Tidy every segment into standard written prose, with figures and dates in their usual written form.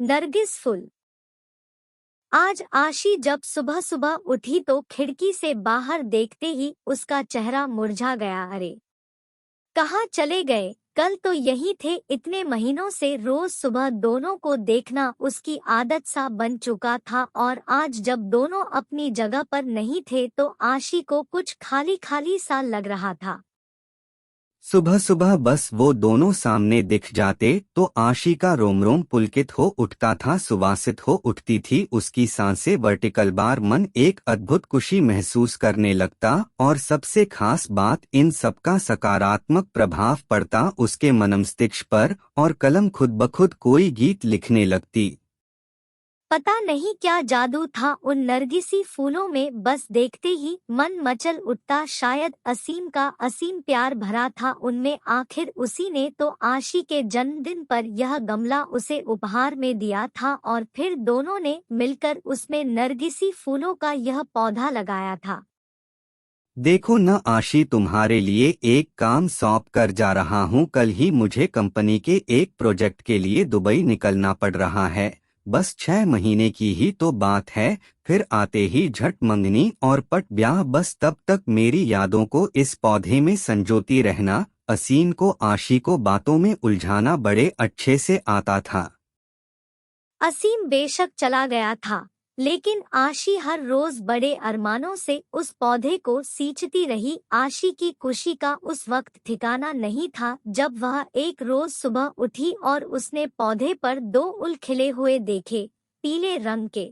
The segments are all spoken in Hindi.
नरगिस फूल। आज आशी जब सुबह सुबह उठी तो खिड़की से बाहर देखते ही उसका चेहरा मुरझा गया। अरे कहाँ चले गए? कल तो यही थे। इतने महीनों से रोज सुबह दोनों को देखना उसकी आदत सा बन चुका था, और आज जब दोनों अपनी जगह पर नहीं थे तो आशी को कुछ खाली खाली सा लग रहा था। सुबह सुबह बस वो दोनों सामने दिख जाते तो आशी का रोम रोम पुलकित हो उठता था, सुवासित हो उठती थी उसकी सांसें। वर्टिकल बार मन एक अद्भुत खुशी महसूस करने लगता, और सबसे खास बात, इन सबका सकारात्मक प्रभाव पड़ता उसके मनमस्तिष्क पर, और कलम खुद ब खुद कोई गीत लिखने लगती। पता नहीं क्या जादू था उन नरगिसी फूलों में, बस देखते ही मन मचल उठता। शायद असीम का असीम प्यार भरा था उनमें। आखिर उसी ने तो आशी के जन्मदिन पर यह गमला उसे उपहार में दिया था, और फिर दोनों ने मिलकर उसमें नरगिसी फूलों का यह पौधा लगाया था। देखो न आशी, तुम्हारे लिए एक काम सौंप कर जा रहा हूँ। कल ही मुझे कंपनी के एक प्रोजेक्ट के लिए दुबई निकलना पड़ रहा है। बस 6 महीने की ही तो बात है, फिर आते ही झट मंगनी और पट ब्याह। बस तब तक मेरी यादों को इस पौधे में संजोती रहना। असीम को आशी को बातों में उलझाना बड़े अच्छे से आता था। असीम बेशक चला गया था, लेकिन आशी हर रोज बड़े अरमानों से उस पौधे को सींचती रही। आशी की खुशी का उस वक्त ठिकाना नहीं था जब वह एक रोज सुबह उठी और उसने पौधे पर 2 उल खिले हुए देखे, पीले रंग के।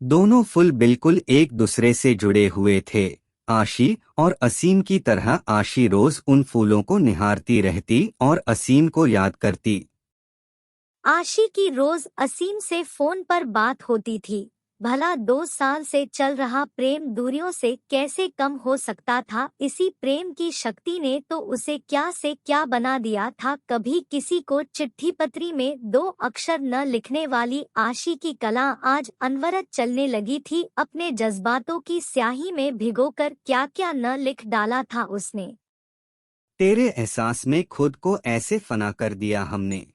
दोनों फूल बिल्कुल एक दूसरे से जुड़े हुए थे। आशी और असीम की तरह आशी रोज उन फूलों को निहारती रहती और असीम को याद करती। आशी की रोज असीम से फोन पर बात होती थी। भला 2 साल से चल रहा प्रेम दूरियों से कैसे कम हो सकता था? इसी प्रेम की शक्ति ने तो उसे क्या से क्या बना दिया था। कभी किसी को चिट्ठी पत्री में 2 अक्षर न लिखने वाली आशी की कला आज अनवरत चलने लगी थी। अपने जज्बातों की स्याही में भिगोकर क्या क्या न लिख डाला था उसने। तेरे एहसास में खुद को ऐसे फना कर दिया हमने,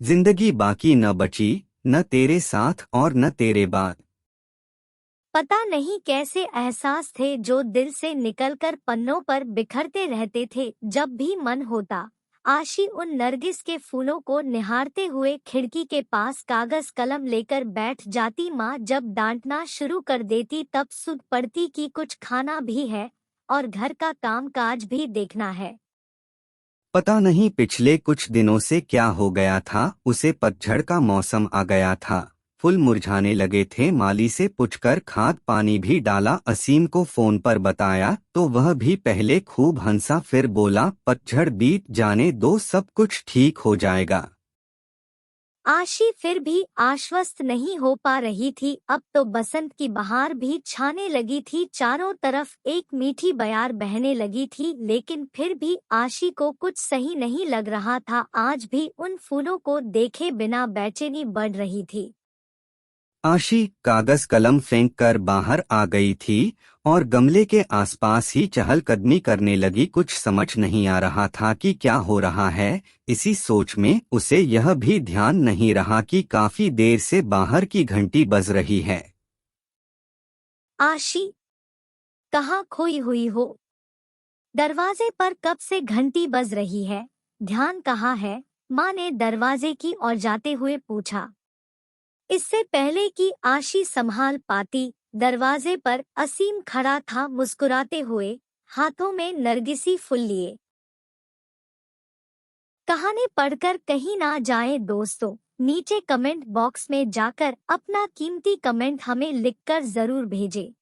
जिंदगी बाकी न बची, न तेरे साथ और न तेरे बाद। पता नहीं कैसे एहसास थे जो दिल से निकलकर पन्नों पर बिखरते रहते थे जब भी मन होता। आशी उन नरगिस के फूलों को निहारते हुए खिड़की के पास कागज कलम लेकर बैठ जाती। माँ जब डांटना शुरू कर देती तब सुध पड़ती कि कुछ खाना भी है और घर का काम काज भी देखना है। पता नहीं पिछले कुछ दिनों से क्या हो गया था उसे। पतझड़ का मौसम आ गया था, फूल मुरझाने लगे थे। माली से पूछकर खाद पानी भी डाला, असीम को फोन पर बताया तो वह भी पहले खूब हंसा, फिर बोला पतझड़ बीत जाने दो, सब कुछ ठीक हो जाएगा। आशी फिर भी आश्वस्त नहीं हो पा रही थी। अब तो बसंत की बहार भी छाने लगी थी, चारों तरफ एक मीठी बयार बहने लगी थी, लेकिन फिर भी आशी को कुछ सही नहीं लग रहा था। आज भी उन फूलों को देखे बिना बेचैनी बढ़ रही थी। आशी कागज कलम फेंक कर बाहर आ गई थी और गमले के आसपास ही चहलकदमी करने लगी। कुछ समझ नहीं आ रहा था कि क्या हो रहा है। इसी सोच में उसे यह भी ध्यान नहीं रहा कि काफी देर से बाहर की घंटी बज रही है। आशी, कहाँ खोई हुई हो? दरवाजे पर कब से घंटी बज रही है, ध्यान कहाँ है? माँ ने दरवाजे की ओर जाते हुए पूछा। इससे पहले कि आशी संभाल पाती, दरवाजे पर असीम खड़ा था मुस्कुराते हुए, हाथों में नरगिसी फूल लिए। कहानी पढ़कर कहीं ना जाएं दोस्तों। नीचे कमेंट बॉक्स में जाकर अपना कीमती कमेंट हमें लिखकर जरूर भेजें।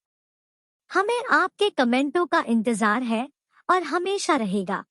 हमें आपके कमेंटों का इंतजार है और हमेशा रहेगा।